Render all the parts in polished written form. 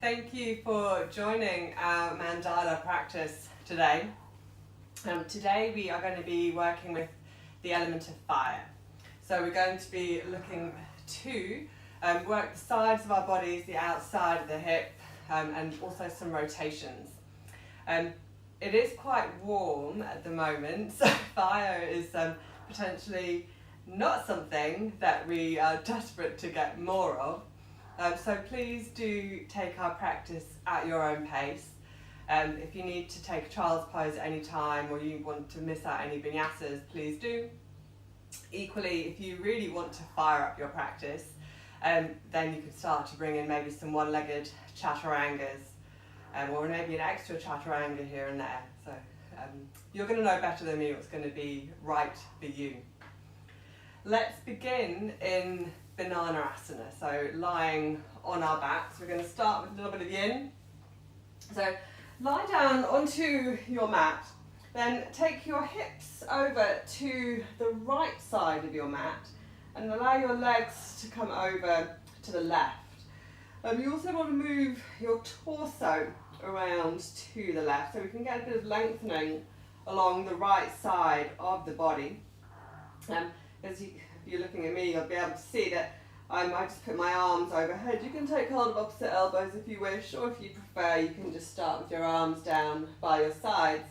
Thank you for joining our mandala practice today. Today we are going to be working with the element of fire. So we're going to be looking to work the sides of our bodies, the outside of the hip, and also some rotations. It is quite warm at the moment, so fire is potentially not something that we are desperate to get more of. So please do take our practice at your own pace. If you need to take a child's pose at any time or you want to miss out any vinyasas, please do. Equally, if you really want to fire up your practice, then you can start to bring in maybe some one-legged chaturangas, or maybe an extra chaturanga here and there. So you're going to know better than me what's going to be right for you. Let's begin in banana asana, so lying on our backs. We're going to start with a little bit of yin. So lie down onto your mat, then take your hips over to the right side of your mat and allow your legs to come over to the left. You also want to move your torso around to the left so we can get a bit of lengthening along the right side of the body. If you're looking at me, you'll be able to see that I just put my arms overhead. You can take hold of opposite elbows if you wish, or if you prefer, you can just start with your arms down by your sides.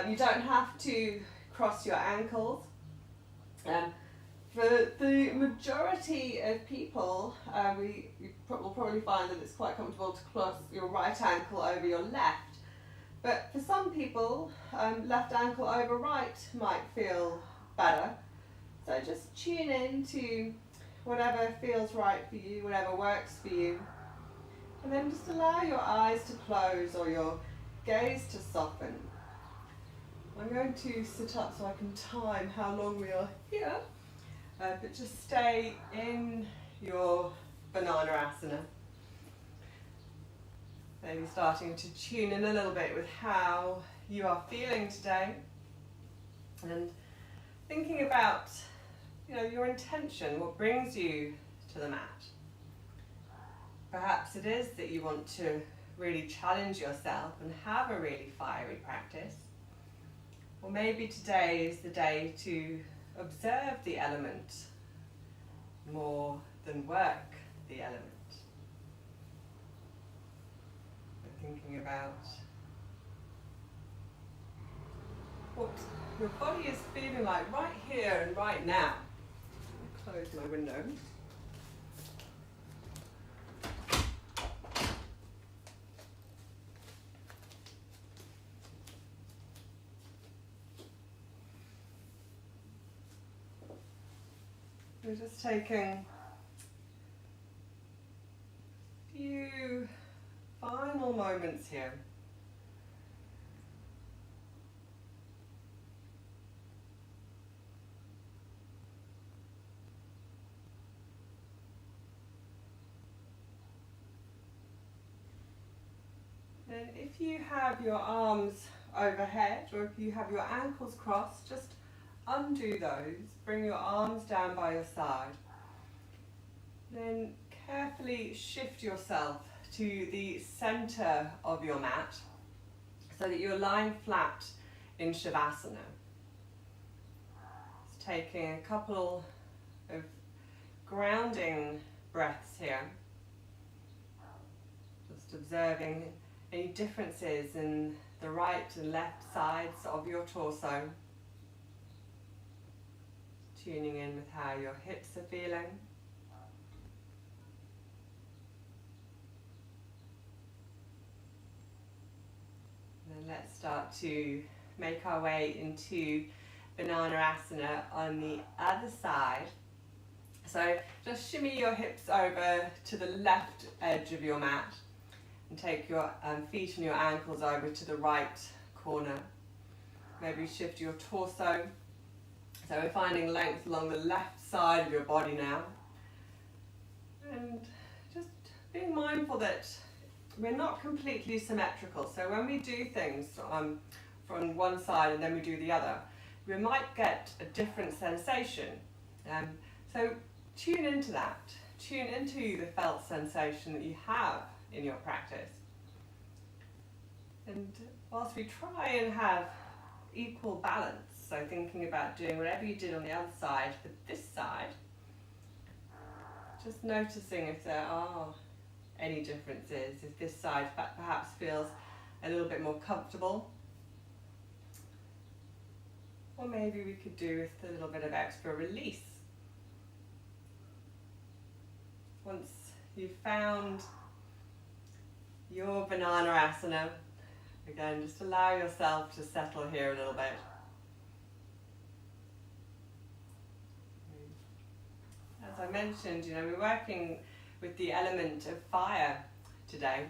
You don't have to cross your ankles. For the majority of people, you will probably find that it's quite comfortable to cross your right ankle over your left. But for some people, left ankle over right might feel better. So just tune in to whatever feels right for you, whatever works for you. And then just allow your eyes to close or your gaze to soften. I'm going to sit up so I can time how long we are here. But just stay in your banana asana. Maybe starting to tune in a little bit with how you are feeling today. And thinking about your intention, what brings you to the mat. Perhaps it is that you want to really challenge yourself and have a really fiery practice. Or maybe today is the day to observe the element more than work the element. We're thinking about what your body is feeling like right here and right now. Close my window. We're just taking a few final moments here. And if you have your arms overhead or if you have your ankles crossed, just undo those. Bring your arms down by your side. Then carefully shift yourself to the center of your mat so that you're lying flat in Shavasana. Just taking a couple of grounding breaths here. Just observing any differences in the right and left sides of your torso. Tuning in with how your hips are feeling. And then let's start to make our way into banana asana on the other side. So just shimmy your hips over to the left edge of your mat. And take your feet and your ankles over to the right corner. Maybe shift your torso. So we're finding length along the left side of your body now. And just being mindful that we're not completely symmetrical. So when we do things from one side and then we do the other, we might get a different sensation. So tune into that. Tune into the felt sensation that you have in your practice. And whilst we try and have equal balance, so thinking about doing whatever you did on the other side for this side, just noticing if there are any differences, if this side perhaps feels a little bit more comfortable, or maybe we could do with a little bit of extra release. Once you've found your banana asana, again, just allow yourself to settle here a little bit. As I mentioned, we're working with the element of fire today.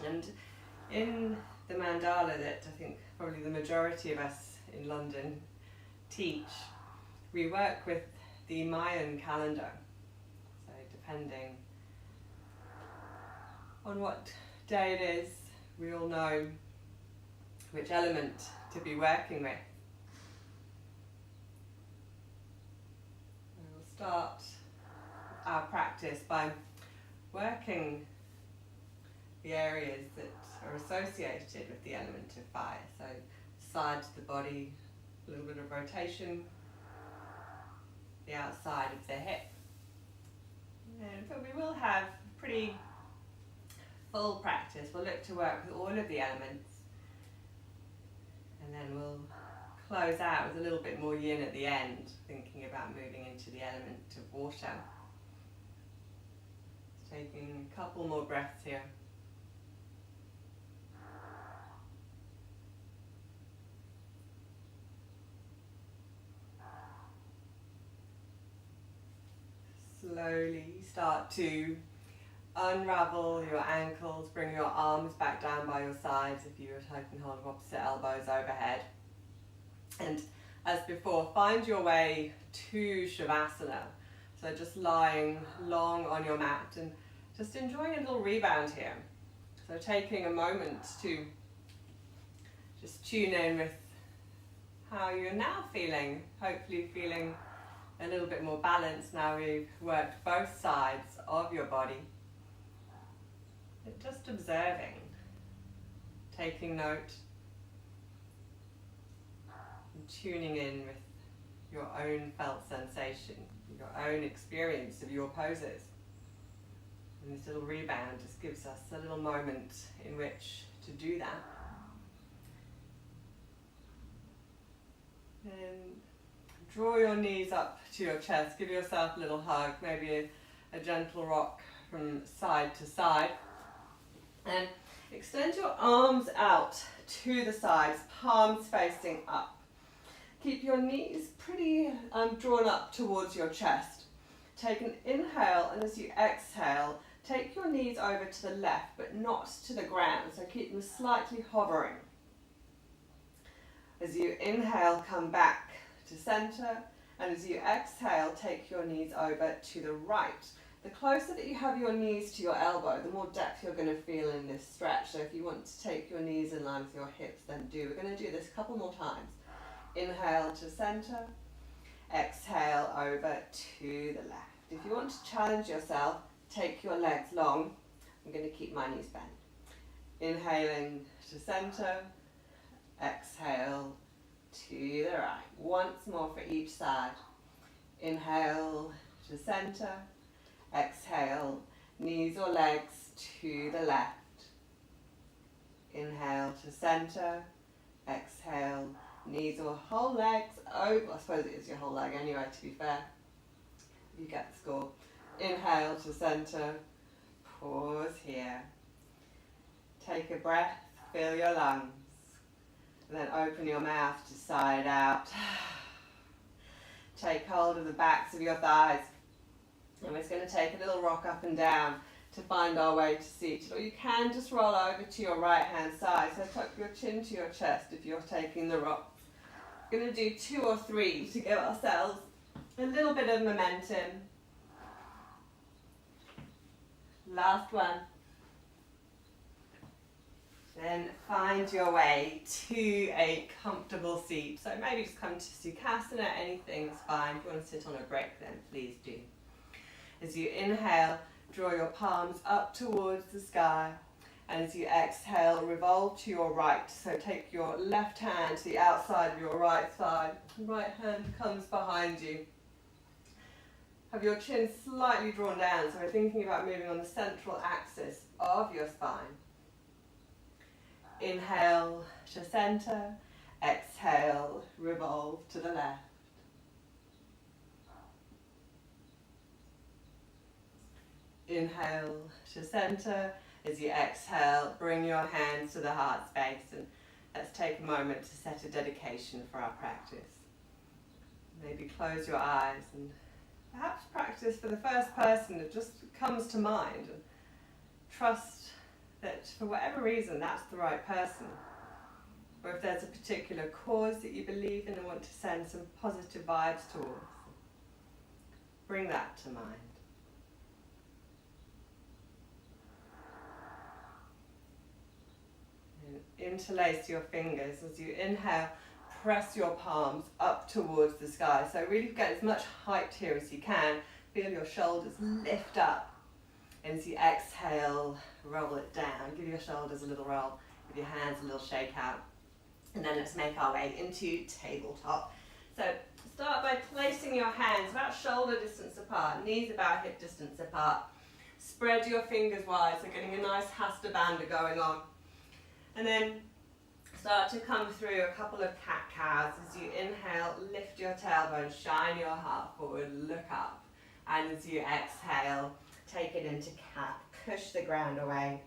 And in the mandala that I think probably the majority of us in London teach, we work with the Mayan calendar. So depending on what day it is, we all know which element to be working with. We'll start our practice by working the areas that are associated with the element of fire. So sides of the body, a little bit of rotation, the outside of the hip. But we will have pretty full practice. We'll look to work with all of the elements, and then we'll close out with a little bit more yin at the end, thinking about moving into the element of water. Just taking a couple more breaths here. Slowly start to unravel your ankles, bring your arms back down by your sides if you were taking hold of opposite elbows overhead. And as before, find your way to Shavasana. So just lying long on your mat and just enjoying a little rebound here. So taking a moment to just tune in with how you're now feeling, hopefully feeling a little bit more balanced now we've worked both sides of your body. Just observing, taking note, and tuning in with your own felt sensation, your own experience of your poses. And this little rebound just gives us a little moment in which to do that. And draw your knees up to your chest, give yourself a little hug, maybe a gentle rock from side to side. And extend your arms out to the sides, palms facing up. Keep your knees pretty drawn up towards your chest. Take an inhale, and as you exhale, take your knees over to the left, but not to the ground, so keep them slightly hovering. As you inhale, come back to center, and as you exhale, take your knees over to the right. The closer that you have your knees to your elbow, the more depth you're going to feel in this stretch. So if you want to take your knees in line with your hips, then do. We're going to do this a couple more times. Inhale to center, exhale over to the left. If you want to challenge yourself, take your legs long. I'm going to keep my knees bent. Inhaling to center, exhale to the right. Once more for each side. Inhale to center, exhale, knees or legs to the left. Inhale to center, exhale, knees or whole legs over. I suppose it is your whole leg anyway, to be fair. You get the score. Inhale to center, pause here. Take a breath, fill your lungs. And then open your mouth to side out. Take hold of the backs of your thighs. And we're just going to take a little rock up and down to find our way to seated. Or you can just roll over to your right hand side. So tuck your chin to your chest if you're taking the rocks. We're going to do 2 or 3 to give ourselves a little bit of momentum. Last one. Then find your way to a comfortable seat. So maybe just come to Sukhasana, anything's fine. If you want to sit on a brick, then please do. As you inhale, Draw your palms up towards the sky. And as you exhale, revolve to your right. So take your left hand to the outside of your right thigh. Right hand comes behind you. Have your chin slightly drawn down, so we're thinking about moving on the central axis of your spine. Inhale to center, exhale, revolve to the left. Inhale to center. As you exhale, bring your hands to the heart space, and let's take a moment to set a dedication for our practice. Maybe close your eyes and perhaps practice for the first person that just comes to mind, and trust that for whatever reason that's the right person. Or if there's a particular cause that you believe in and want to send some positive vibes towards, bring that to mind. Interlace your fingers. As you inhale, press your palms up towards the sky. So really get as much height here as you can. Feel your shoulders lift up. And as you exhale, roll it down. Give your shoulders a little roll. Give your hands a little shake out. And then let's make our way into tabletop. So start by placing your hands about shoulder distance apart, knees about hip distance apart. Spread your fingers wide, so getting a nice hasta bandha going on. And then start to come through a couple of cat-cows. As you inhale, lift your tailbone, shine your heart forward, look up. And as you exhale, take it into cat, push the ground away.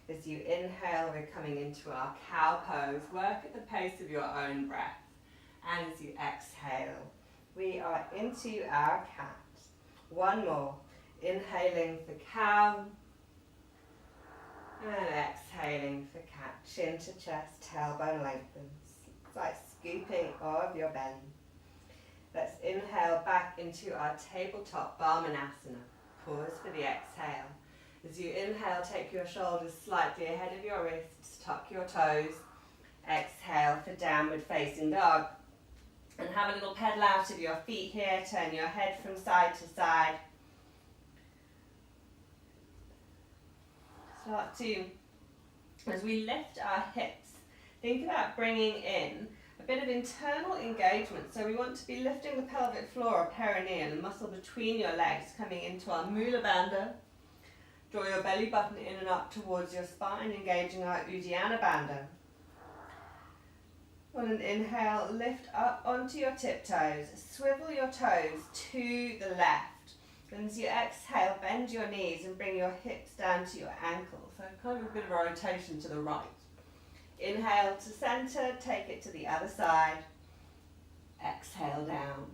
As you inhale, we're coming into our cow pose. Work at the pace of your own breath. And as you exhale, we are into our cat. One more. Inhaling for cow. And exhaling for cat. Chin to chest, tailbone lengthens. It's like scooping of your belly. Let's inhale back into our tabletop Asana. Pause for the exhale. As you inhale, take your shoulders slightly ahead of your wrists, tuck your toes. Exhale for downward facing dog. And have a little pedal out of your feet here. Turn your head from side to side. Start to, as we lift our hips, think about bringing in a bit of internal engagement. So we want to be lifting the pelvic floor or perineum, the muscle between your legs, coming into our Mula Bandha. Draw your belly button in and up towards your spine, engaging our Uddiyana Bandha. On an inhale, lift up onto your tiptoes. Swivel your toes to the left. And as you exhale, bend your knees and bring your hips down to your ankles. So kind of a bit of a rotation to the right. Inhale to center, take it to the other side. Exhale down.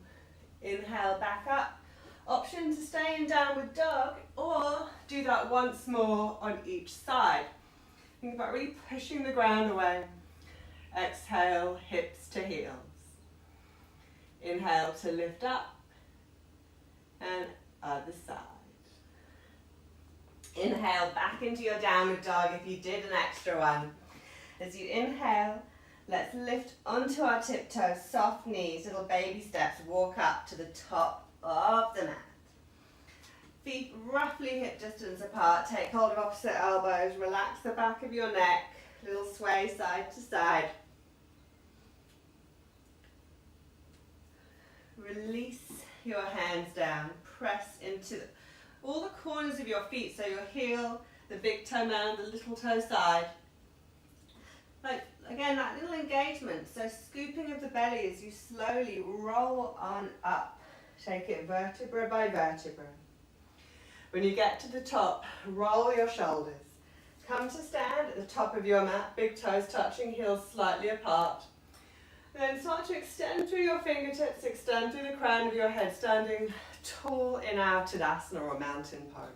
Inhale back up. Option to stay in downward dog, or do that once more on each side. Think about really pushing the ground away. Exhale, hips to heels. Inhale to lift up, and other side. Inhale back into your downward dog if you did an extra one. As you inhale, let's lift onto our tiptoes, soft knees, little baby steps, walk up to the top of the mat. Feet roughly hip distance apart, take hold of opposite elbows, relax the back of your neck, little sway side to side. Release your hands down, press into all the corners of your feet, so your heel, the big toe mound, the little toe side. Like, again, that little engagement, so scooping of the belly as you slowly roll on up. Take it vertebra by vertebra. When you get to the top, roll your shoulders. Come to stand at the top of your mat, big toes touching, heels slightly apart. Then start to extend through your fingertips, extend through the crown of your head, standing tall in our Tadasana or mountain pose.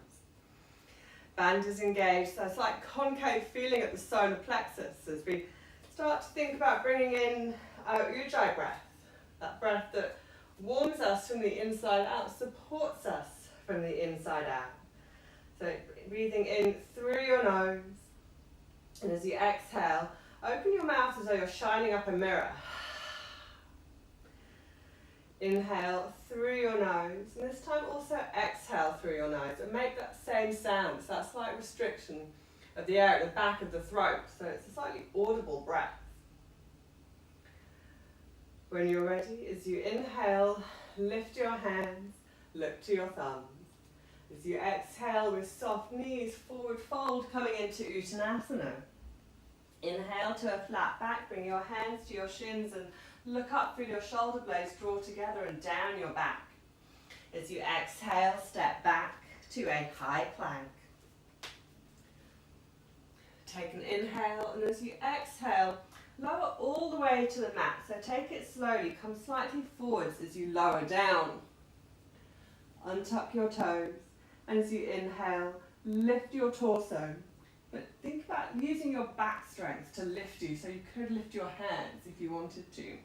Bandhas engaged, so it's like concave feeling at the solar plexus as we start to think about bringing in our Ujjayi breath, that breath that warms us from the inside out, supports us from the inside out. So breathing in through your nose, and as you exhale, open your mouth as though you're shining up a mirror. Inhale through your nose, and this time also exhale through your nose and make that same sound. So that slight restriction of the air at the back of the throat, so it's a slightly audible breath. When you're ready, as you inhale, lift your hands, look to your thumbs. As you exhale with soft knees, forward fold, coming into Uttanasana. Inhale to a flat back, bring your hands to your shins and look up through your shoulder blades, draw together and down your back. As you exhale, step back to a high plank. Take an inhale, and as you exhale, lower all the way to the mat. So take it slowly, come slightly forwards as you lower down. Untuck your toes, and as you inhale, lift your torso. But think about using your back strength to lift you, so you could lift your hands if you wanted to.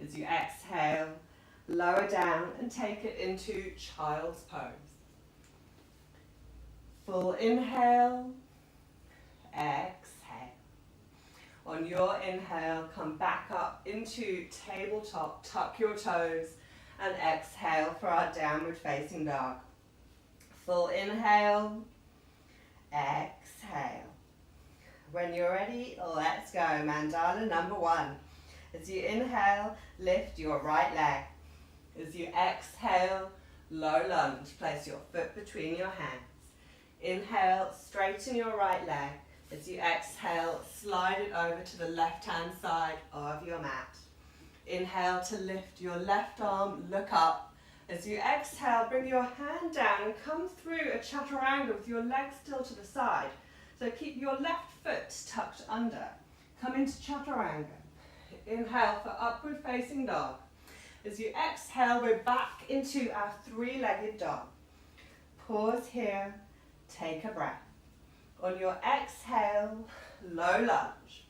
As you exhale, lower down and take it into child's pose. Full inhale, exhale. On your inhale, come back up into tabletop, tuck your toes, and exhale for our downward facing dog. Full inhale, exhale. When you're ready, let's go. Mandala number 1. As you inhale, lift your right leg. As you exhale, low lunge. Place your foot between your hands. Inhale, straighten your right leg. As you exhale, slide it over to the left-hand side of your mat. Inhale to lift your left arm, look up. As you exhale, bring your hand down and come through a chaturanga with your legs still to the side. So keep your left foot tucked under. Come into chaturanga. Inhale for upward facing dog. As you exhale, we're back into our three-legged dog. Pause here, take a breath. On your exhale, low lunge.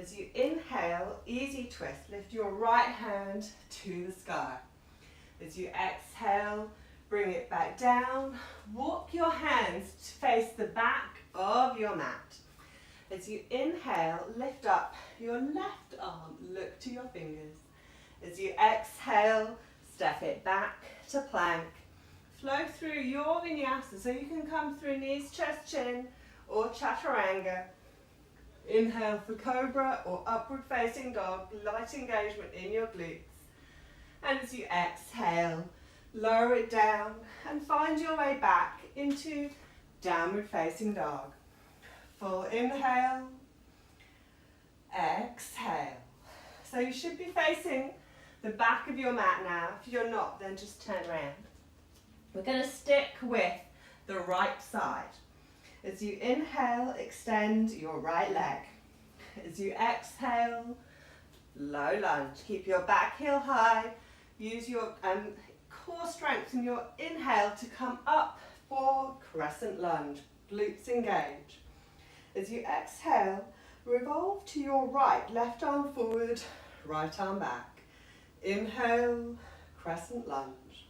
As you inhale, easy twist, lift your right hand to the sky. As you exhale, bring it back down. Walk your hands to face the back of your mat. As you inhale, lift up your left arm, look to your fingers. As you exhale, step it back to plank. Flow through your vinyasa, so you can come through knees, chest, chin, or chaturanga. Inhale for cobra or upward facing dog, light engagement in your glutes. And as you exhale, lower it down and find your way back into downward facing dog. Full inhale, exhale. So you should be facing the back of your mat now. If you're not, then just turn around. We're going to stick with the right side. As you inhale, extend your right leg. As you exhale, low lunge. Keep your back heel high. Use your core strength in your inhale to come up for Crescent Lunge. Glutes engage. As you exhale, revolve to your right. Left arm forward, right arm back. Inhale, Crescent Lunge.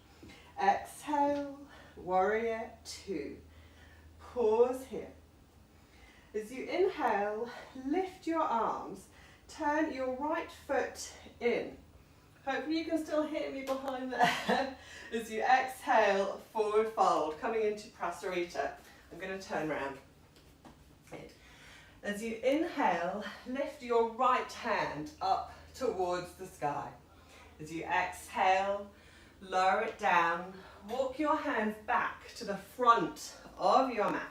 Exhale, Warrior 2. Pause here. As you inhale, lift your arms. Turn your right foot in. Hopefully you can still hear me behind there. As you exhale, forward fold, coming into Prasarita. I'm going to turn around. As you inhale, lift your right hand up towards the sky. As you exhale, lower it down. Walk your hands back to the front of your mat.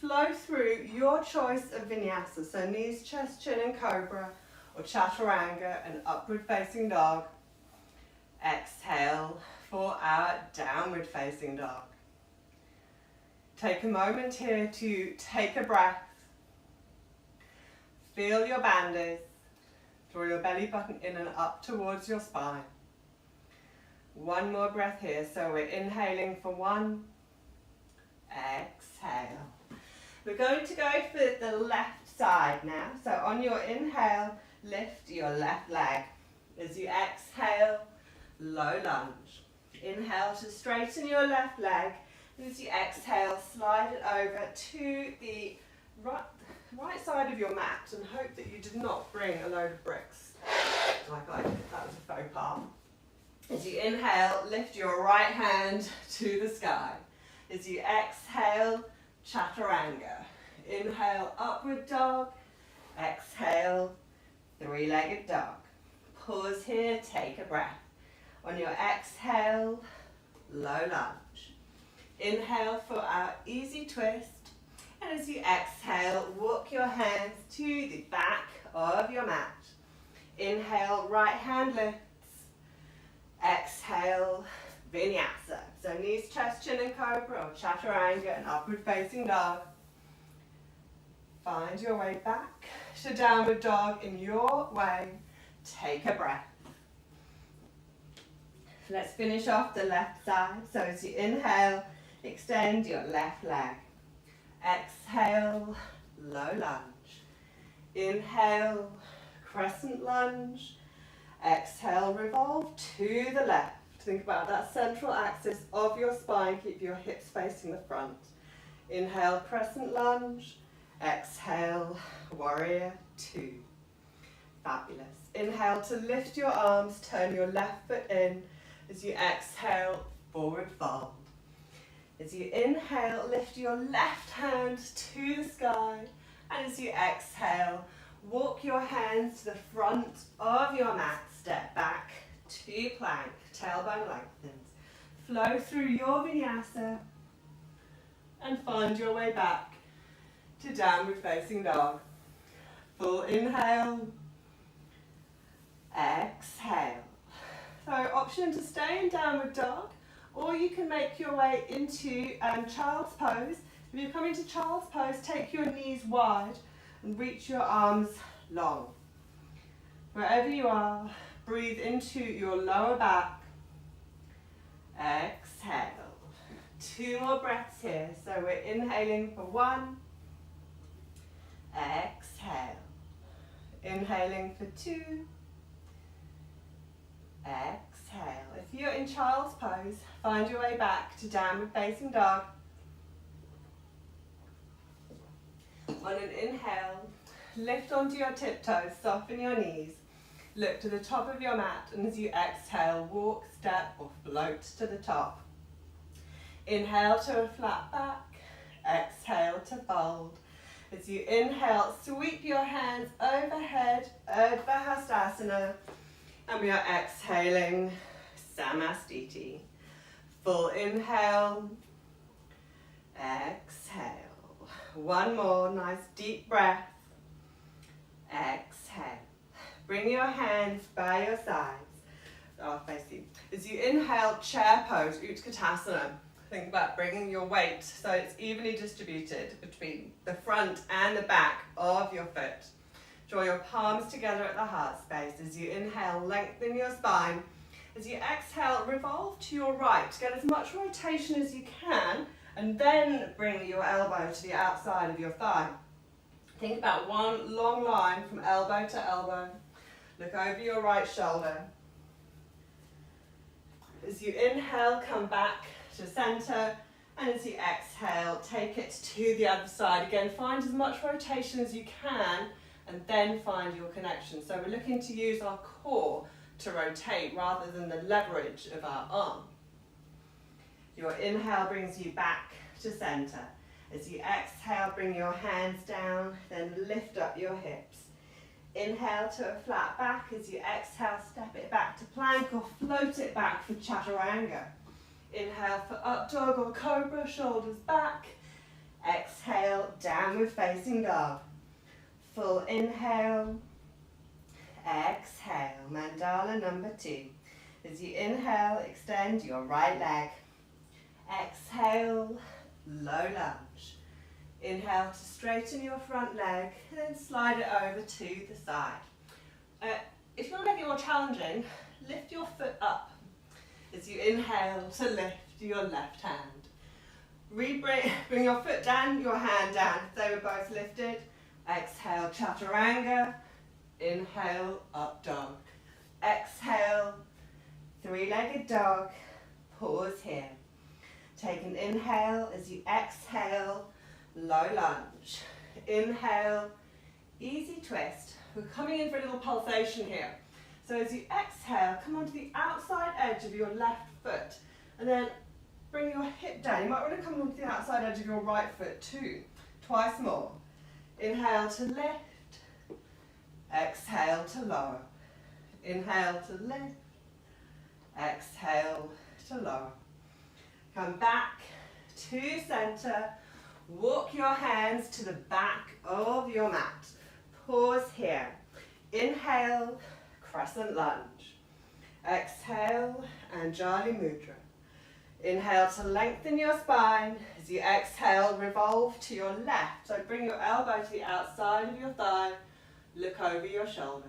Flow through your choice of vinyasa, so knees, chest, chin and cobra, or chaturanga and upward facing dog. Exhale for our downward facing dog. Take a moment here to take a breath. Feel your bandhas. Draw your belly button in and up towards your spine. One more breath here. So we're inhaling for 1. Exhale. We're going to go for the left side now. So on your inhale, lift your left leg. As you exhale, low lunge. Inhale to straighten your left leg. As you exhale, slide it over to the right side of your mat and hope that you did not bring a load of bricks like I did. That was a faux pas. As you inhale, lift your right hand to the sky. As you exhale, chaturanga. Inhale, upward dog. Exhale, three-legged dog. Pause here, take a breath. On your exhale, low lunge. Inhale for our easy twist. And as you exhale, walk your hands to the back of your mat. Inhale, right hand lifts. Exhale, vinyasa. So knees, chest, chin and cobra, or chaturanga and upward facing dog. Find your way back to downward dog in your way. Take a breath. Let's finish off the left side. So as you inhale, extend your left leg. Exhale, low lunge. Inhale, crescent lunge. Exhale, revolve to the left. Think about that central axis of your spine. Keep your hips facing the front. Inhale, crescent lunge. Exhale, warrior two. Fabulous. Inhale to lift your arms, turn your left foot in. As you exhale, forward fold. As you inhale, lift your left hand to the sky. And as you exhale, walk your hands to the front of your mat. Step back to plank, tailbone lengthens. Flow through your vinyasa and find your way back to downward facing dog. Full inhale, exhale. So option to stay in downward dog, or you can make your way into child's pose. If you're coming to child's pose, take your knees wide and reach your arms long. Wherever you are, breathe into your lower back. Exhale. 2 more breaths here. So we're inhaling for 1. Exhale. Inhaling for 2. Exhale. If you're in child's pose, find your way back to downward facing dog. On an inhale, lift onto your tiptoes, soften your knees. Look to the top of your mat, and as you exhale, walk, step or float to the top. Inhale to a flat back, exhale to fold. As you inhale, sweep your hands overhead, Urdhva Hastasana, and we are exhaling, Samastiti. Full inhale, exhale. 1 more, nice deep breath, exhale. Bring your hands by your sides, facing. As you inhale, chair pose, Utkatasana. Think about bringing your weight so it's evenly distributed between the front and the back of your foot. Draw your palms together at the heart space. As you inhale, lengthen your spine. As you exhale, revolve to your right. Get as much rotation as you can, and then bring your elbow to the outside of your thigh. Think about one long line from elbow to elbow. Look over your right shoulder. As you inhale, come back to center, and as you exhale, take it to the other side. Again, find as much rotation as you can, and then find your connection. So we're looking to use our core to rotate rather than the leverage of our arm. Your inhale brings you back to center. As you exhale, bring your hands down, then lift up your hips. Inhale to a flat back. As you exhale, step it back to plank or float it back for chaturanga. Inhale for up dog or cobra, shoulders back. Exhale, downward facing dog. Full inhale. Exhale, mandala number 2. As you inhale, extend your right leg. Exhale, low lunge. Inhale to straighten your front leg, and then slide it over to the side. If you want to make it more challenging, lift your foot up as you inhale to lift your left hand. Bring your foot down, your hand down. They were both lifted. Exhale, chaturanga. Inhale, up dog. Exhale, three-legged dog. Pause here. Take an inhale. As you exhale, low lunge. Inhale, easy twist. We're coming in for a little pulsation here. So as you exhale, come onto the outside edge of your left foot and then bring your hip down. You might want to come onto the outside edge of your right foot too. Twice more. Inhale to lift. Exhale to lower. Inhale to lift. Exhale to lower. Come back to center. Walk your hands to the back of your mat. Pause here. Inhale, Crescent Lunge. Exhale, Anjali Mudra. Inhale to lengthen your spine. As you exhale, revolve to your left. So bring your elbow to the outside of your thigh. Look over your shoulder.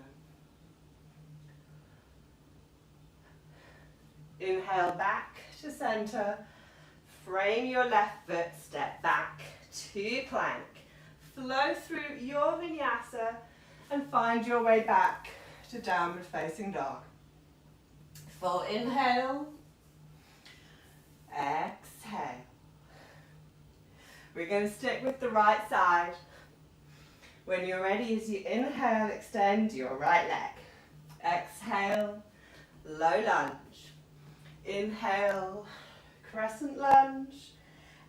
Inhale back to center. Frame your left foot, step back to plank. Flow through your vinyasa and find your way back to downward facing dog. Full inhale. Exhale. We're going to stick with the right side. When you're ready, as you inhale, extend your right leg. Exhale, low lunge. Inhale, Crescent Lunge.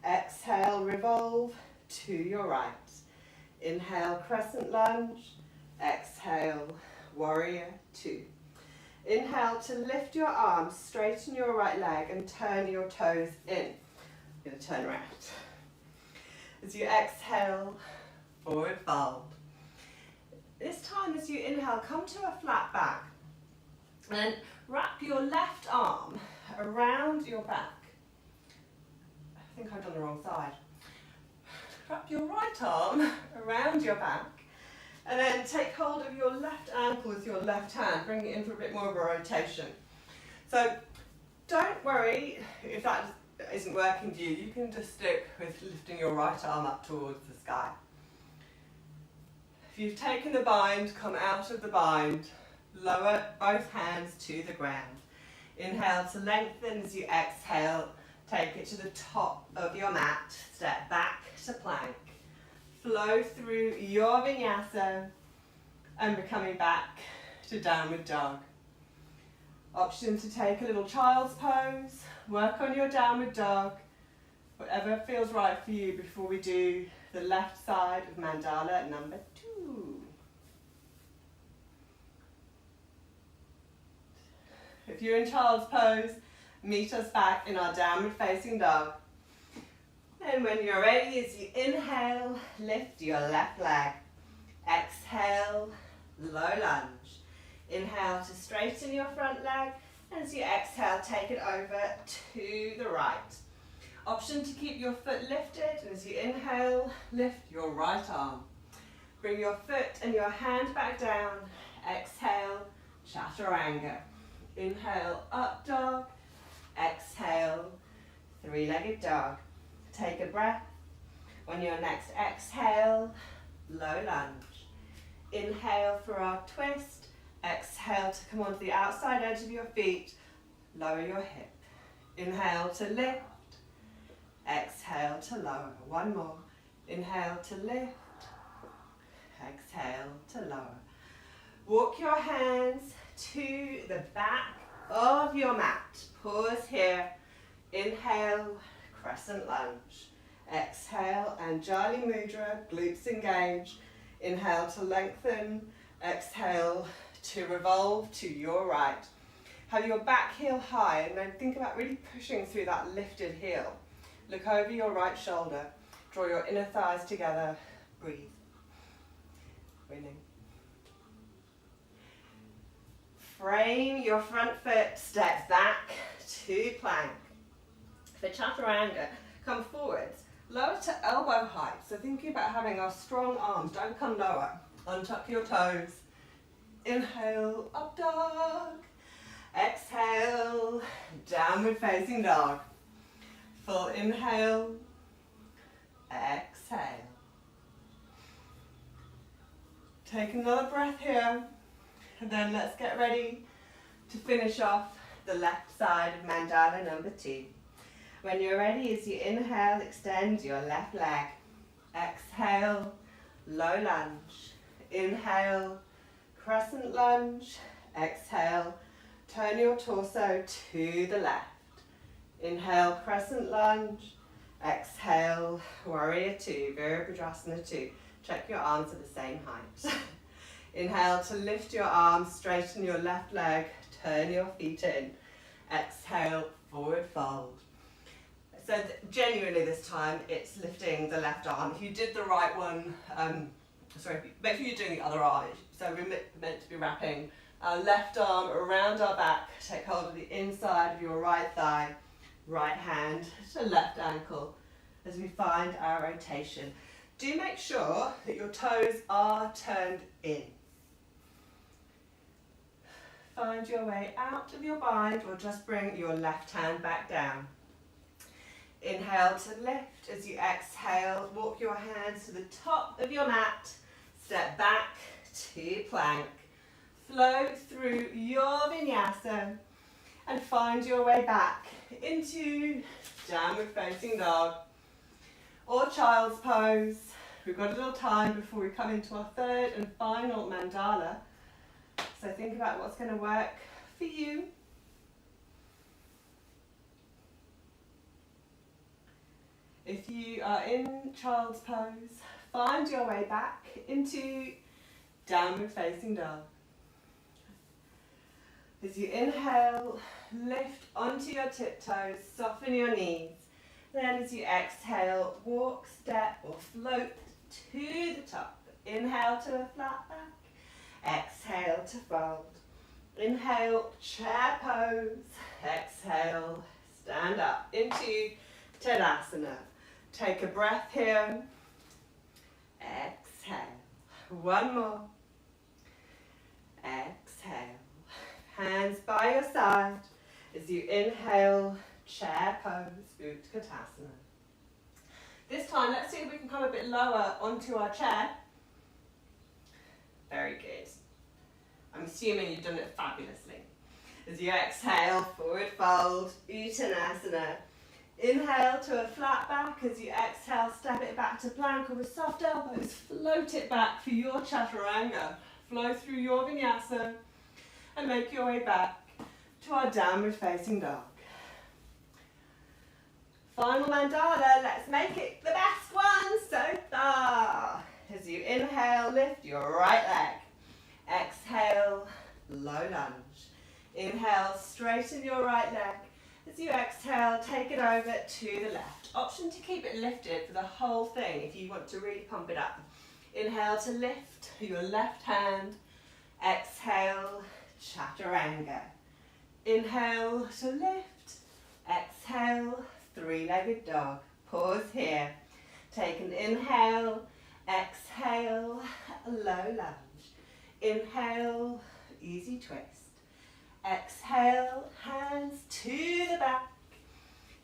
Exhale, revolve to your right. Inhale, Crescent Lunge. Exhale, Warrior Two. Inhale to lift your arms, straighten your right leg and turn your toes in. You're going to turn around. As you exhale, forward fold. This time as you inhale, come to a flat back and wrap your left arm around your back. I think I've done the wrong side. Wrap your right arm around your back and then take hold of your left ankle with your left hand, bring it in for a bit more of a rotation. So don't worry if that isn't working for you, you can just stick with lifting your right arm up towards the sky. If you've taken the bind, come out of the bind, lower both hands to the ground. Inhale to lengthen. As you exhale, take it to the top of your mat, step back to plank. Flow through your vinyasa and we're coming back to downward dog. Option to take a little child's pose, work on your downward dog, whatever feels right for you before we do the left side of mandala number 2. If you're in child's pose, meet us back in our downward facing dog. And when you're ready, as you inhale, lift your left leg. Exhale, low lunge. Inhale to straighten your front leg. And as you exhale, take it over to the right. Option to keep your foot lifted. And as you inhale, lift your right arm. Bring your foot and your hand back down. Exhale, chaturanga. Inhale, up dog. Exhale, three-legged dog. Take a breath. On your next exhale, low lunge. Inhale for our twist. Exhale to come onto the outside edge of your feet. Lower your hip. Inhale to lift. Exhale to lower. One more. Inhale to lift. Exhale to lower. Walk your hands to the back of your mat. Pause here. Inhale, Crescent Lunge. Exhale, Anjali Mudra, glutes engage. Inhale to lengthen. Exhale to revolve to your right. Have your back heel high and then think about really pushing through that lifted heel. Look over your right shoulder. Draw your inner thighs together. Breathe. Winning. Frame your front foot, step back to plank. For chaturanga, come forwards, lower to elbow height. So thinking about having our strong arms, don't come lower. Untuck your toes. Inhale, up dog. Exhale, downward facing dog. Full inhale, exhale. Take another breath here. And then let's get ready to finish off the left side of mandala number 2. When you're ready, as you inhale, extend your left leg. Exhale, low lunge. Inhale, Crescent Lunge. Exhale, turn your torso to the left. Inhale, Crescent Lunge. Exhale, Warrior Two, Virabhadrasana 2. Check your arms are the same height. Inhale to lift your arms, straighten your left leg, turn your feet in. Exhale, forward fold. So genuinely this time it's lifting the left arm. If you did the right one, make sure you're doing the other arm. So we're meant to be wrapping our left arm around our back. Take hold of the inside of your right thigh, right hand to left ankle as we find our rotation. Do make sure that your toes are turned in. Find your way out of your bind or just bring your left hand back down. Inhale to lift. As you exhale, walk your hands to the top of your mat. Step back to plank. Flow through your vinyasa and find your way back into downward facing dog or child's pose. We've got a little time before we come into our third and final mandala. So think about what's going to work for you. If you are in child's pose, find your way back into downward facing dog. As you inhale, lift onto your tiptoes, soften your knees. Then as you exhale, walk, step or float to the top. Inhale to a flat back. Exhale to fold. Inhale, chair pose. Exhale, stand up into Tadasana. Take a breath here. Exhale. One more. Exhale. Hands by your side as you inhale, chair pose, Utkatasana. This time, let's see if we can come a bit lower onto our chair. Very good. I'm assuming you've done it fabulously. As you exhale, forward fold, Uttanasana. Inhale to a flat back. As you exhale, step it back to plank or with soft elbows. Float it back for your chaturanga. Flow through your vinyasa and make your way back to our downward facing dog. Final mandala, let's make it the best one so far. As you inhale, lift your right leg. Exhale, low lunge. Inhale, straighten your right leg. As you exhale, take it over to the left. Option to keep it lifted for the whole thing if you want to really pump it up. Inhale to lift your left hand. Exhale, chaturanga. Inhale to lift. Exhale, three-legged dog. Pause here. Take an inhale. Exhale, low lunge. Inhale, easy twist. Exhale, hands to the back.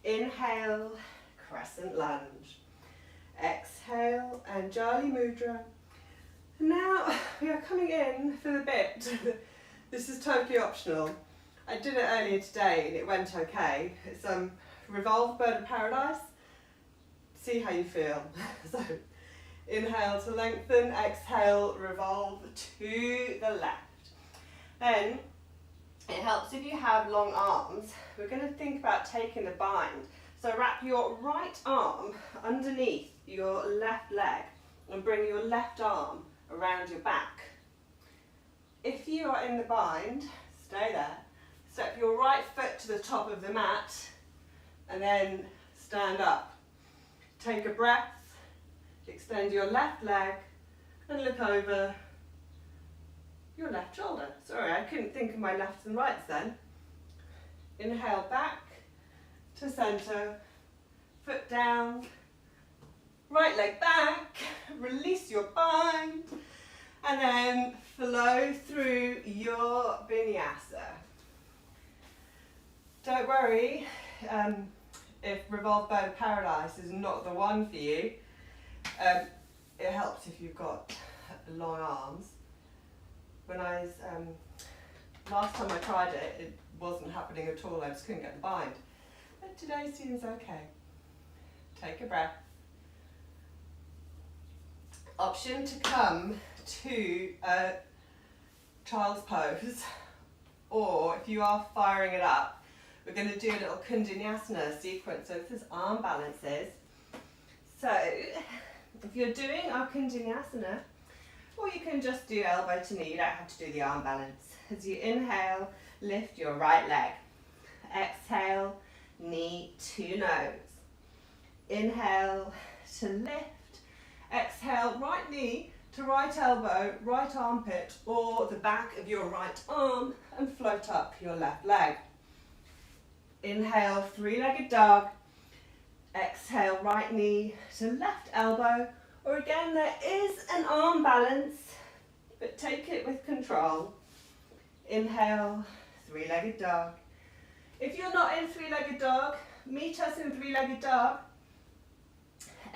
Inhale, crescent lunge. Exhale, Anjali Mudra. Now we are coming in for the bit. This is totally optional. I did it earlier today and it went okay. It's Revolved Bird of Paradise. See how you feel. So inhale to lengthen, exhale, revolve to the left. Then it helps if you have long arms. We're going to think about taking a bind. So wrap your right arm underneath your left leg and bring your left arm around your back. If you are in the bind, stay there. Step your right foot to the top of the mat and then stand up. Take a breath, extend your left leg and look over your left shoulder. Sorry, I couldn't think of my lefts and rights then. Inhale back to center, foot down, right leg back, release your bind, and then flow through your vinyasa. Don't worry if Revolved Bird of Paradise is not the one for you. It helps if you've got long arms. When I was, last time I tried it, it wasn't happening at all. I just couldn't get the bind. But today seems okay. Take a breath. Option to come to a child's pose or if you are firing it up, we're going to do a little Kundalini sequence. So this is arm balances. So if you're doing our Kundalini, or you can just do elbow to knee, you don't have to do the arm balance. As you inhale, lift your right leg. Exhale, knee to nose. Inhale to lift. Exhale, right knee to right elbow, right armpit, or the back of your right arm, and float up your left leg. Inhale, three-legged dog. Exhale, right knee to left elbow, or again, there is an arm balance, but take it with control. Inhale, three-legged dog. If you're not in three-legged dog, meet us in three-legged dog.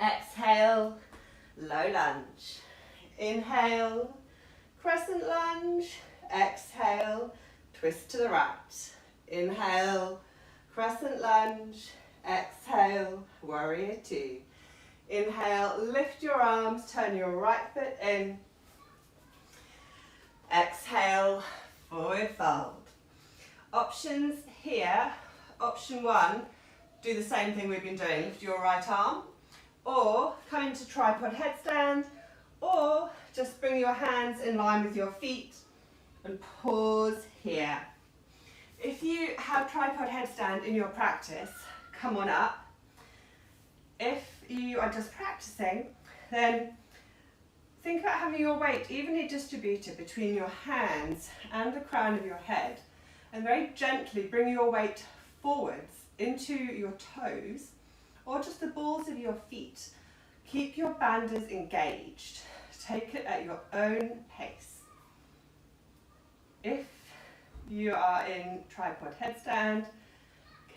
Exhale, low lunge. Inhale, crescent lunge. Exhale, twist to the right. Inhale, crescent lunge. Exhale, warrior two. Inhale, lift your arms, turn your right foot in. Exhale, forward fold. Options here, option one, do the same thing we've been doing. Lift your right arm, or come into tripod headstand, or just bring your hands in line with your feet and pause here. If you have tripod headstand in your practice, come on up. If you are just practicing, then think about having your weight evenly distributed between your hands and the crown of your head, and very gently bring your weight forwards into your toes or just the balls of your feet. Keep your bandhas engaged. Take it at your own pace. If you are in tripod headstand,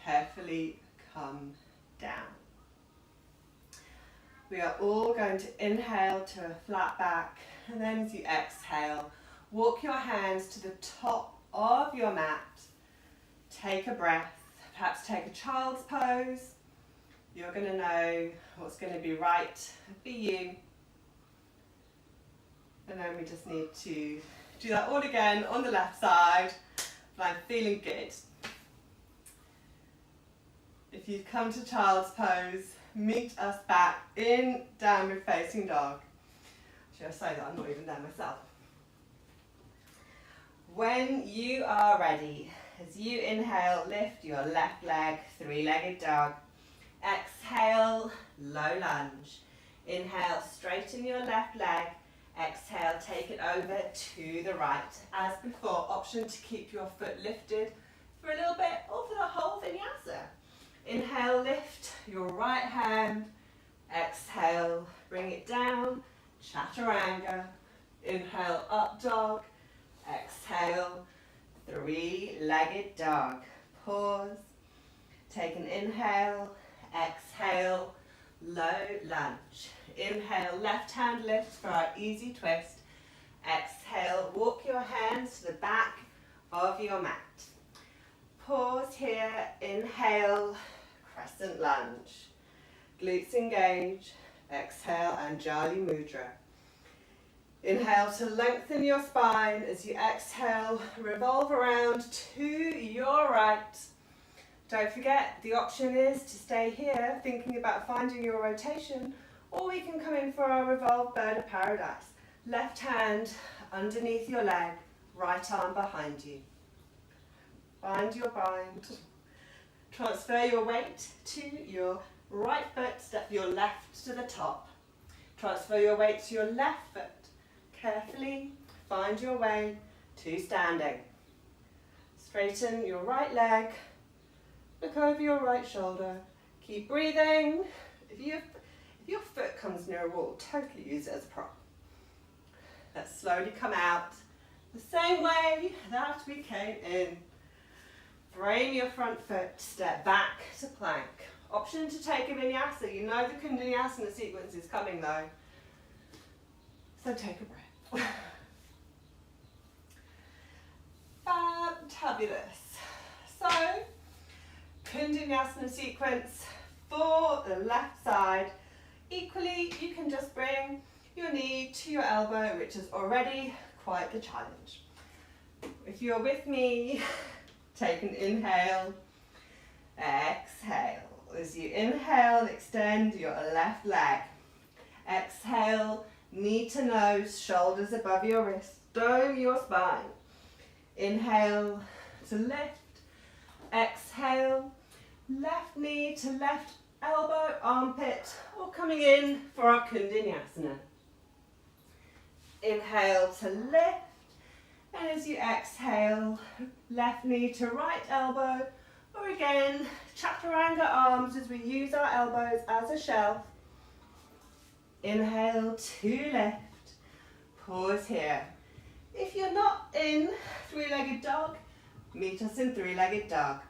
carefully come down. We are all going to inhale to a flat back, and then as you exhale, walk your hands to the top of your mat. Take a breath, perhaps take a child's pose. You're going to know what's going to be right for you. And then we just need to do that all again on the left side, but I'm feeling good. If you've come to child's pose, meet us back in downward facing dog. Should I say that? I'm not even there myself. When you are ready, as you inhale, lift your left leg, three-legged dog. Exhale, low lunge. Inhale, straighten your left leg. Exhale, take it over to the right. As before, option to keep your foot lifted for a little bit or for the whole vinyasa. Inhale, lift your right hand. Exhale, bring it down, chaturanga. Inhale, up dog. Exhale, three-legged dog. Pause. Take an inhale. Exhale, low lunge. Inhale, left hand lift for our easy twist. Exhale, walk your hands to the back of your mat. Pause here. Inhale, crescent lunge. Glutes engage. Exhale, Anjali Mudra. Inhale to lengthen your spine. As you exhale, revolve around to your right. Don't forget, the option is to stay here thinking about finding your rotation, or we can come in for our Revolved Bird of Paradise. Left hand underneath your leg, right arm behind you. Find your bind. Transfer your weight to your right foot, step your left to the top. Transfer your weight to your left foot. Carefully find your way to standing. Straighten your right leg, look over your right shoulder. Keep breathing. If your foot comes near a wall, totally use it as a prop. Let's slowly come out the same way that we came in. Frame your front foot, step back to plank. Option to take a vinyasa. You know the Kundalini sequence is coming though. So take a breath. Fabulous. So, Kundalini sequence for the left side. Equally, you can just bring your knee to your elbow, which is already quite the challenge. If you're with me, take an inhale, exhale. As you inhale, extend your left leg. Exhale, knee to nose, shoulders above your wrist, dome your spine. Inhale to lift, exhale, left knee to left elbow, armpit, or coming in for our Kundalini. Inhale to lift, and as you exhale, left knee to right elbow, or again, chaturanga arms as we use our elbows as a shelf. Inhale to lift, pause here. If you're not in three-legged dog, meet us in three-legged dog.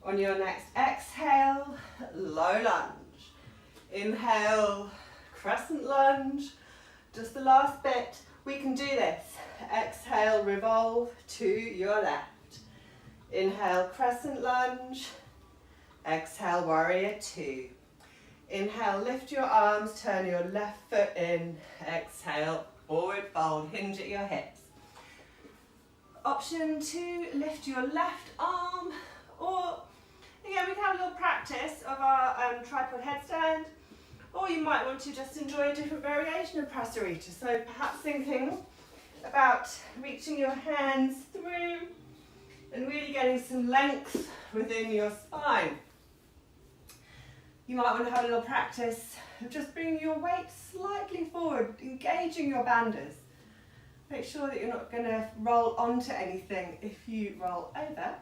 On your next exhale, low lunge. Inhale, crescent lunge. Just the last bit. We can do this. Exhale, revolve to your left. Inhale, crescent lunge. Exhale, warrior two. Inhale, lift your arms, turn your left foot in. Exhale, forward fold, hinge at your hips. Option to lift your left arm, or again, we can have a little practice of our tripod headstand, or you might want to just enjoy a different variation of prasarita. So perhaps thinking about reaching your hands through and really getting some length within your spine. You might want to have a little practice of just bringing your weight slightly forward, engaging your bandhas. Make sure that you're not going to roll onto anything if you roll over.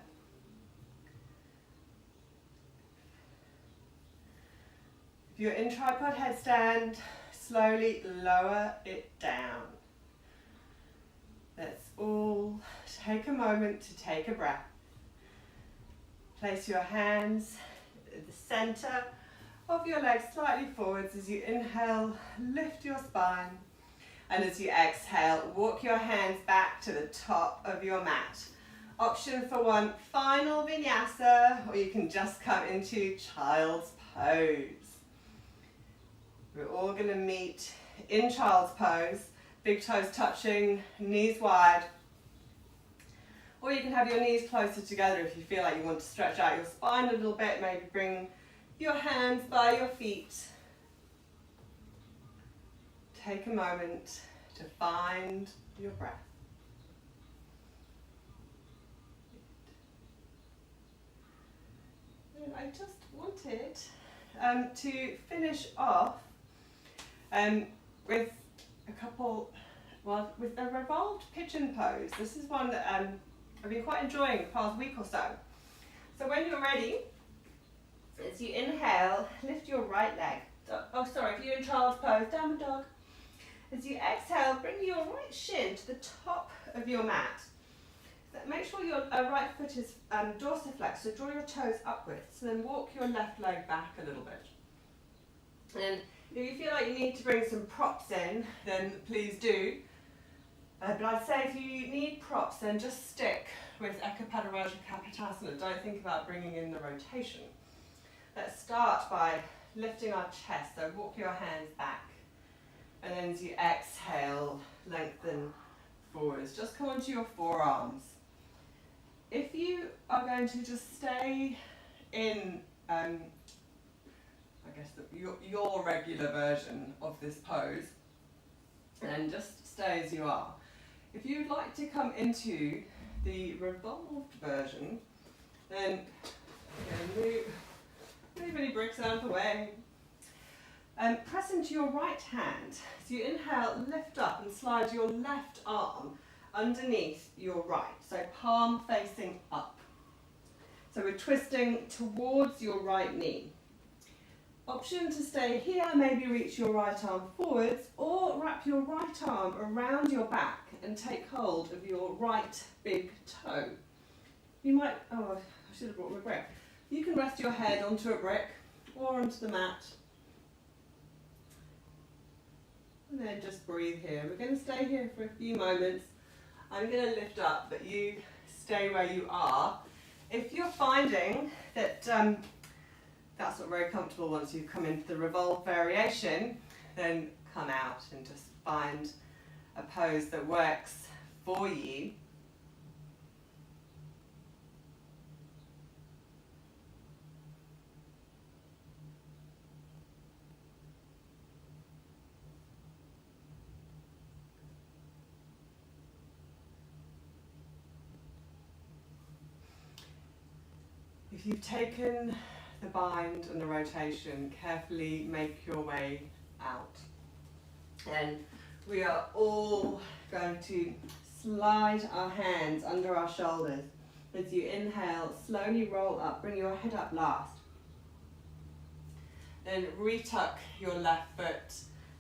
If you're in tripod headstand, slowly lower it down. Let's all take a moment to take a breath. Place your hands at the center of your legs slightly forwards. As you inhale, lift your spine. And as you exhale, walk your hands back to the top of your mat. Option for one final vinyasa, or you can just come into child's pose. We're all going to meet in child's pose, big toes touching, knees wide. Or you can have your knees closer together if you feel like you want to stretch out your spine a little bit. Maybe bring your hands by your feet. Take a moment to find your breath. And I just wanted to finish off with with a revolved pigeon pose. This is one that I've been quite enjoying the past week or so. So when you're ready, as you inhale, lift your right leg. If you're in child's pose, downward dog. As you exhale, bring your right shin to the top of your mat. Make sure your right foot is dorsiflex, so draw your toes upwards. And then walk your left leg back a little bit. And if you feel like you need to bring some props in, then please do. But I'd say if you need props, then just stick with Ekapadaraja Kapitasana. Don't think about bringing in the rotation. Let's start by lifting our chest. So walk your hands back. And then as you exhale, lengthen forwards. Just come onto your forearms. If you are going to just stay in, your regular version of this pose, and just stay as you are. If you'd like to come into the revolved version, then move any bricks out of the way. Press into your right hand. So you inhale, lift up and slide your left arm underneath your right. So palm facing up. So we're twisting towards your right knee. Option to stay here, maybe reach your right arm forwards, or wrap your right arm around your back and take hold of your right big toe. You might, I should have brought my brick. You can rest your head onto a brick or onto the mat. And then just breathe here. We're going to stay here for a few moments. I'm going to lift up, but you stay where you are. If you're finding that that's not very comfortable once you've come into the revolve variation, then come out and just find a pose that works for you. If you've taken the bind and the rotation, carefully make your way out. And we are all going to slide our hands under our shoulders. As you inhale, slowly roll up, bring your head up last. Then retuck your left foot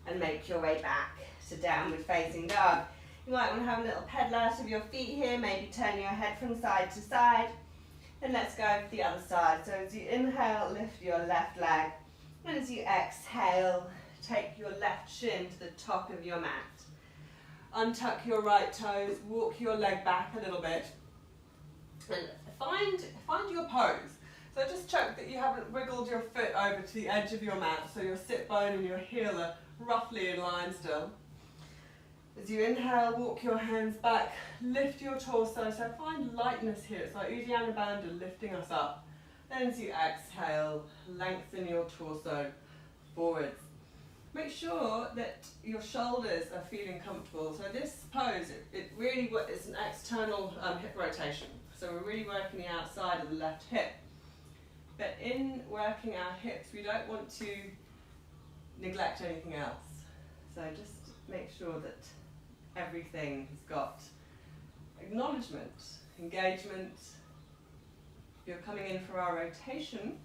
and make your way back to downward facing dog. You might want to have a little pedal out of your feet here, maybe turn your head from side to side. And let's go for the other side. So as you inhale, lift your left leg. And as you exhale, take your left shin to the top of your mat. Untuck your right toes, walk your leg back a little bit. And find your pose. So just check that you haven't wiggled your foot over to the edge of your mat, so your sit bone and your heel are roughly in line still. As you inhale, walk your hands back, lift your torso, so find lightness here. It's like Uddiyana Bandha lifting us up. Then as you exhale, lengthen your torso forwards. Make sure that your shoulders are feeling comfortable. So this pose, it really is an external hip rotation. So we're really working the outside of the left hip. But in working our hips, we don't want to neglect anything else. So just make sure that everything has got acknowledgement, engagement. If you're coming in for our rotation,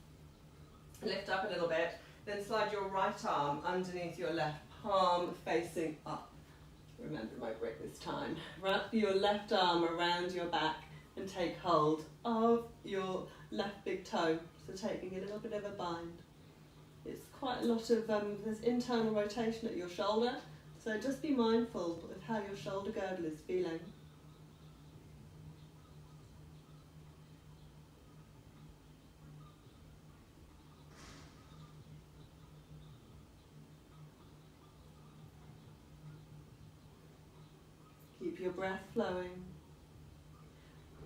lift up a little bit, then slide your right arm underneath your left palm facing up. Remember my grip this time. Wrap your left arm around your back and take hold of your left big toe. So taking a little bit of a bind. It's quite a lot of, there's internal rotation at your shoulder. So just be mindful of how your shoulder girdle is feeling. Keep your breath flowing.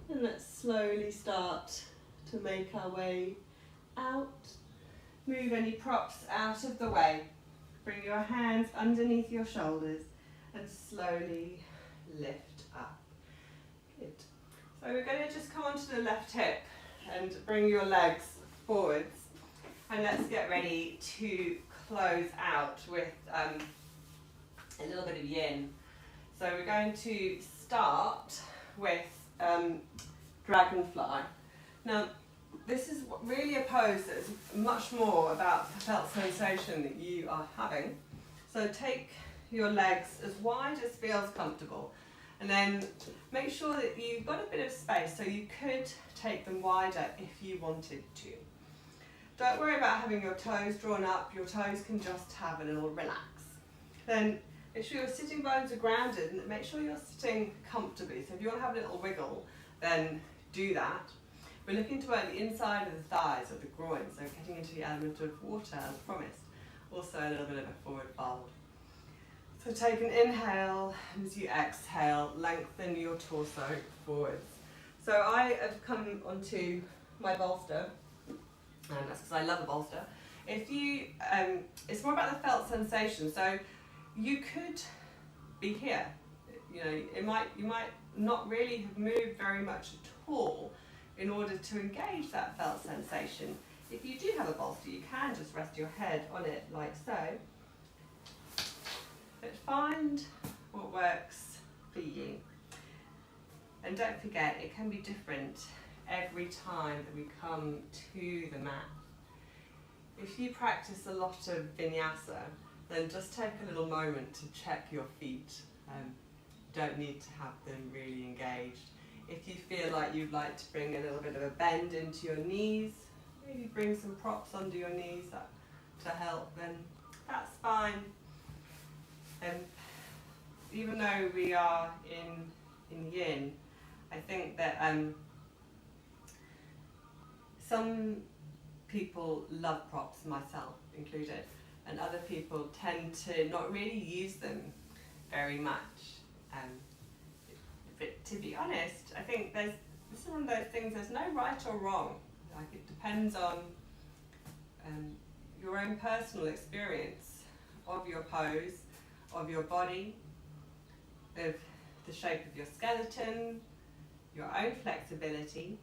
And let's slowly start to make our way out. Move any props out of the way. Bring your hands underneath your shoulders and slowly lift up. Good. So we're going to just come onto the left hip and bring your legs forwards. And let's get ready to close out with a little bit of yin. So we're going to start with dragonfly. Now, this is really a pose that is much more about the felt sensation that you are having. So take your legs as wide as feels comfortable, and then make sure that you've got a bit of space, so you could take them wider if you wanted to. Don't worry about having your toes drawn up, your toes can just have a little relax. Then make sure your sitting bones are grounded and make sure you're sitting comfortably. So if you want to have a little wiggle, then do that. We're looking to work the inside of the thighs, of the groin, so getting into the element of water as promised. Also a little bit of a forward fold. So take an inhale, and as you exhale, lengthen your torso forwards. So I have come onto my bolster, and that's because I love a bolster. If you, it's more about the felt sensation. So you could be here. You know, you might not really have moved very much at all in order to engage that felt sensation. If you do have a bolster, you can just rest your head on it like so. But find what works for you. And don't forget, it can be different every time that we come to the mat. If you practice a lot of vinyasa, then just take a little moment to check your feet. Don't need to have them really engaged. If you feel like you'd like to bring a little bit of a bend into your knees, maybe bring some props under your knees to help, then that's fine. And even though we are in yin, I think that some people love props, myself included, and other people tend to not really use them very much. to be honest, I think this is one of those things, there's no right or wrong. Like, it depends on your own personal experience of your pose, of your body, of the shape of your skeleton, your own flexibility.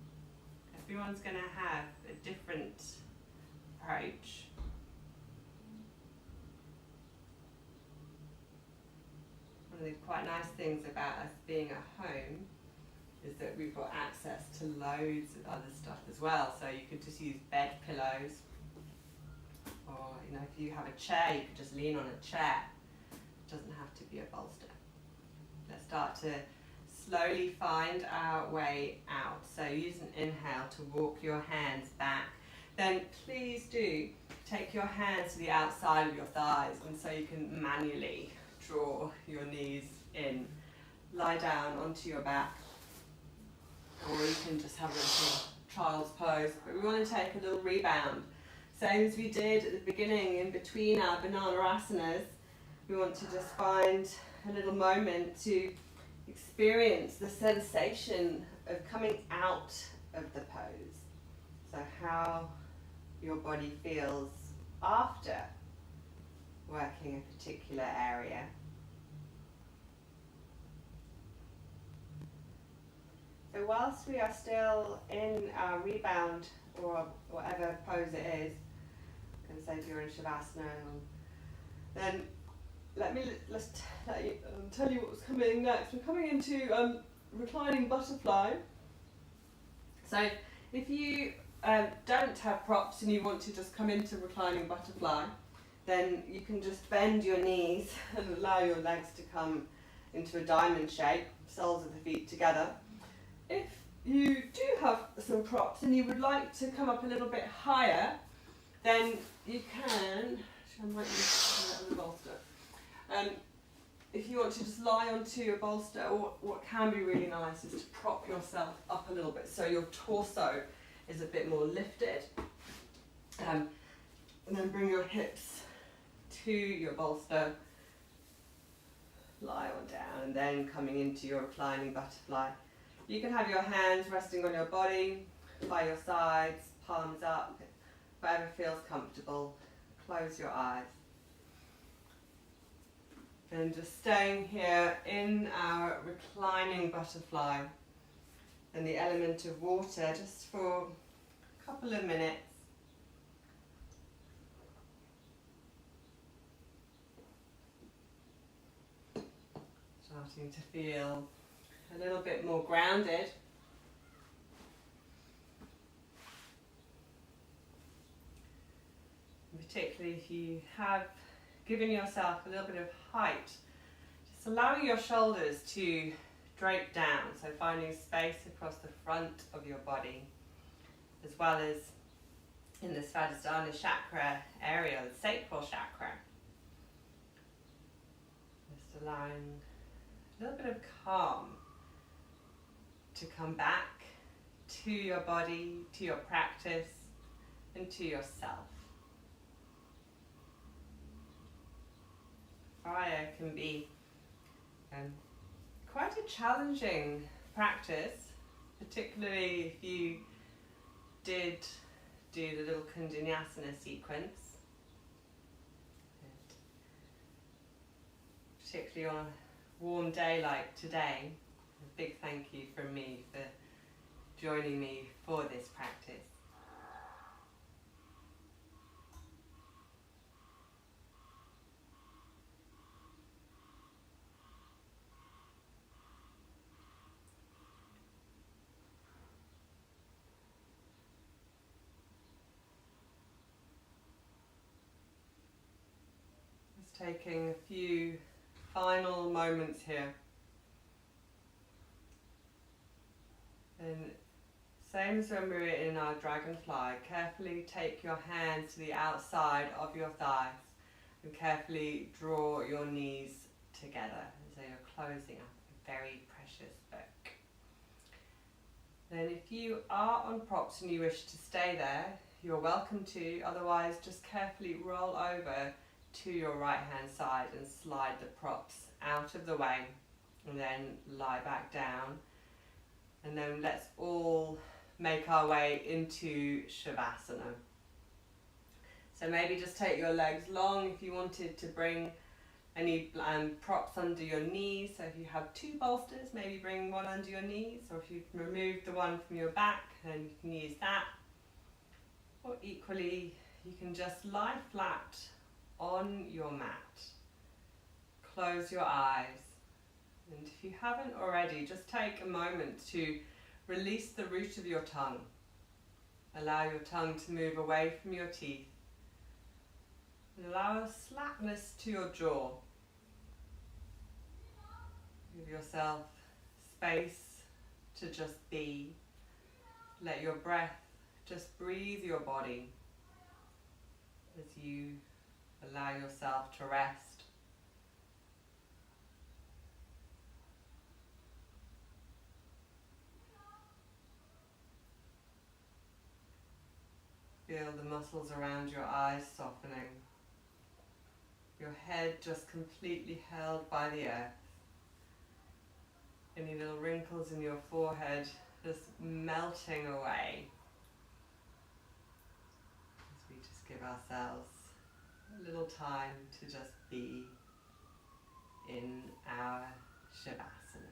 Everyone's going to have a different approach. One of the quite nice things about us being at home is that we've got access to loads of other stuff as well. So you could just use bed pillows, or if you have a chair, you could just lean on a chair. It doesn't have to be a bolster. Let's start to slowly find our way out. So use an inhale to walk your hands back. Then please do take your hands to the outside of your thighs, and so you can manually draw your knees in. Lie down onto your back, or you can just have a little child's pose. But we want to take a little rebound. Same as we did at the beginning, in between our banana asanas, we want to just find a little moment to experience the sensation of coming out of the pose. So how your body feels after working a particular area. So whilst we are still in our rebound, or whatever pose it is, I'm going to say if you're in Shavasana, then let's tell you what's coming next. We're coming into Reclining Butterfly. So if you don't have props and you want to just come into Reclining Butterfly, then you can just bend your knees and allow your legs to come into a diamond shape, soles of the feet together. If you do have some props and you would like to come up a little bit higher, then you can, I might use a bolster. If you want to just lie onto a bolster, or what can be really nice is to prop yourself up a little bit so your torso is a bit more lifted. And then bring your hips to your bolster, lie on down, and then coming into your reclining butterfly. You can have your hands resting on your body, by your sides, palms up, whatever feels comfortable. Close your eyes. And just staying here in our reclining butterfly and the element of water just for a couple of minutes. Starting to feel a little bit more grounded. And particularly if you have given yourself a little bit of height, just allowing your shoulders to drape down, so finding space across the front of your body, as well as in the Shavasana chakra area, the sacral chakra. Just allowing a little bit of calm to come back to your body, to your practice, and to yourself. Fire can be quite a challenging practice, particularly if you did do the little Kundalini sequence. Particularly on a warm day like today, a big thank you from me for joining me for this practice. Just taking a few final moments here. And same as when we were in our dragonfly, carefully take your hands to the outside of your thighs and carefully draw your knees together as though you're closing up a very precious book. Then if you are on props and you wish to stay there, you're welcome to. Otherwise, just carefully roll over to your right hand side and slide the props out of the way and then lie back down. And then let's all make our way into Shavasana. So maybe just take your legs long if you wanted to bring any props under your knees. So if you have two bolsters, maybe bring one under your knees, or if you've removed the one from your back, then you can use that. Or equally, you can just lie flat on your mat. Close your eyes. And if you haven't already, just take a moment to release the root of your tongue. Allow your tongue to move away from your teeth. And allow a slackness to your jaw. Give yourself space to just be. Let your breath just breathe your body as you allow yourself to rest. Feel the muscles around your eyes softening. Your head just completely held by the earth. Any little wrinkles in your forehead just melting away. As we just give ourselves a little time to just be in our Shavasana.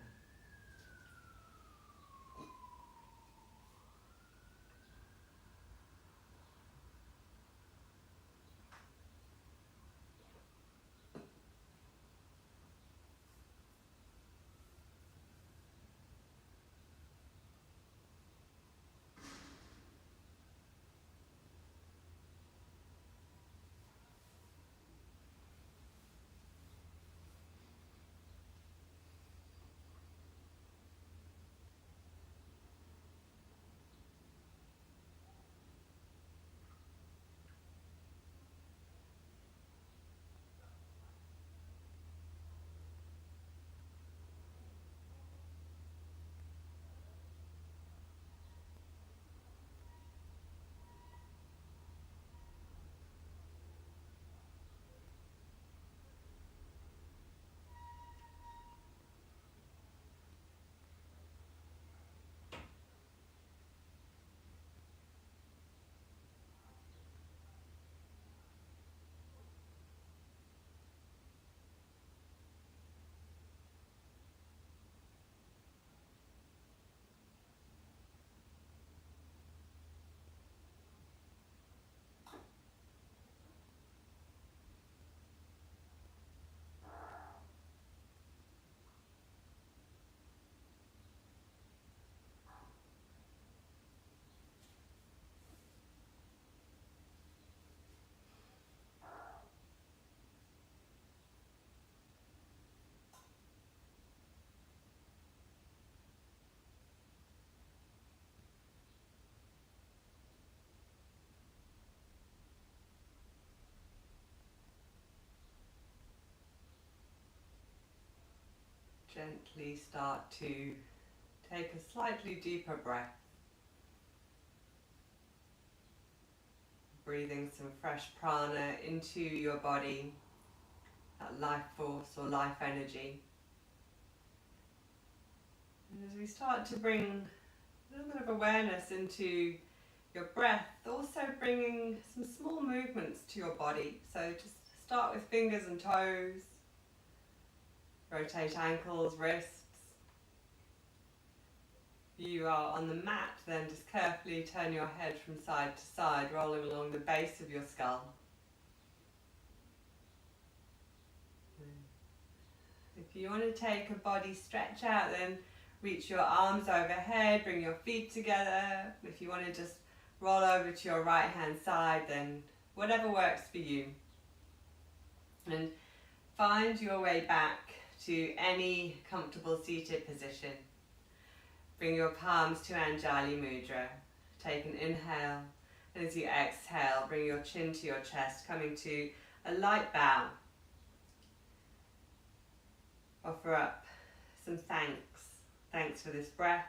Gently start to take a slightly deeper breath. Breathing some fresh prana into your body, that life force or life energy. And as we start to bring a little bit of awareness into your breath, also bringing some small movements to your body. So just start with fingers and toes. Rotate ankles, wrists. If you are on the mat, then just carefully turn your head from side to side, rolling along the base of your skull. If you want to take a body stretch out, then reach your arms overhead, bring your feet together. If you want to just roll over to your right hand side, then whatever works for you. And find your way back to any comfortable seated position. Bring your palms to Anjali Mudra. Take an inhale, and as you exhale, bring your chin to your chest, coming to a light bow. Offer up some thanks. Thanks for this breath.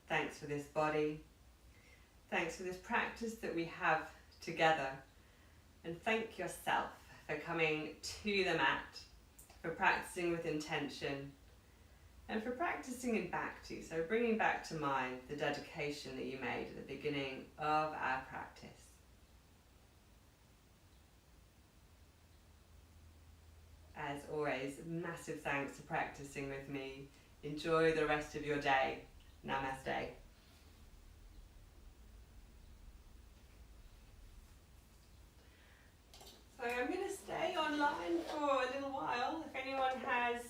Thanks for this body. Thanks for this practice that we have together. And thank yourself for coming to the mat, for practicing with intention, And for practicing it back to, so bringing back to mind the dedication that you made at the beginning of our practice. As always, massive thanks for practicing with me. Enjoy the rest of your day. Namaste. So I'm going to stay online for a little while. If anyone has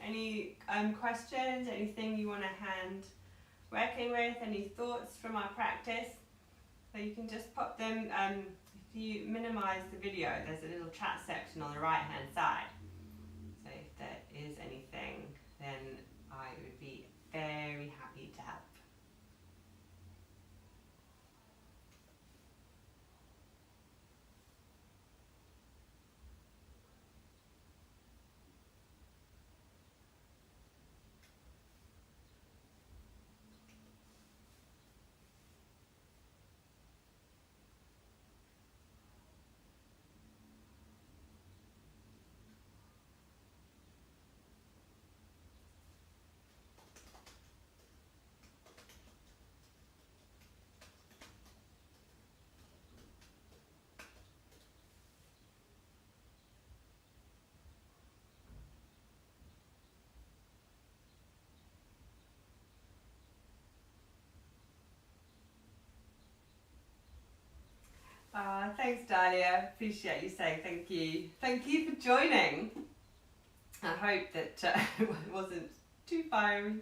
any questions, anything you want to hand working with, any thoughts from our practice, so you can just pop them. If you minimize the video, there's a little chat section on the right hand side. So if there is anything, then I would be very happy to help. Thanks, Dahlia. Appreciate you saying thank you. Thank you for joining. I hope that it wasn't too fiery.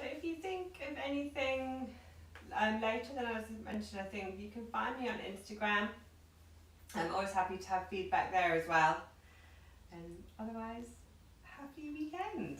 If you think of anything later, then as I mentioned, I think you can find me on Instagram. I'm always happy to have feedback there as well. And otherwise, happy weekend.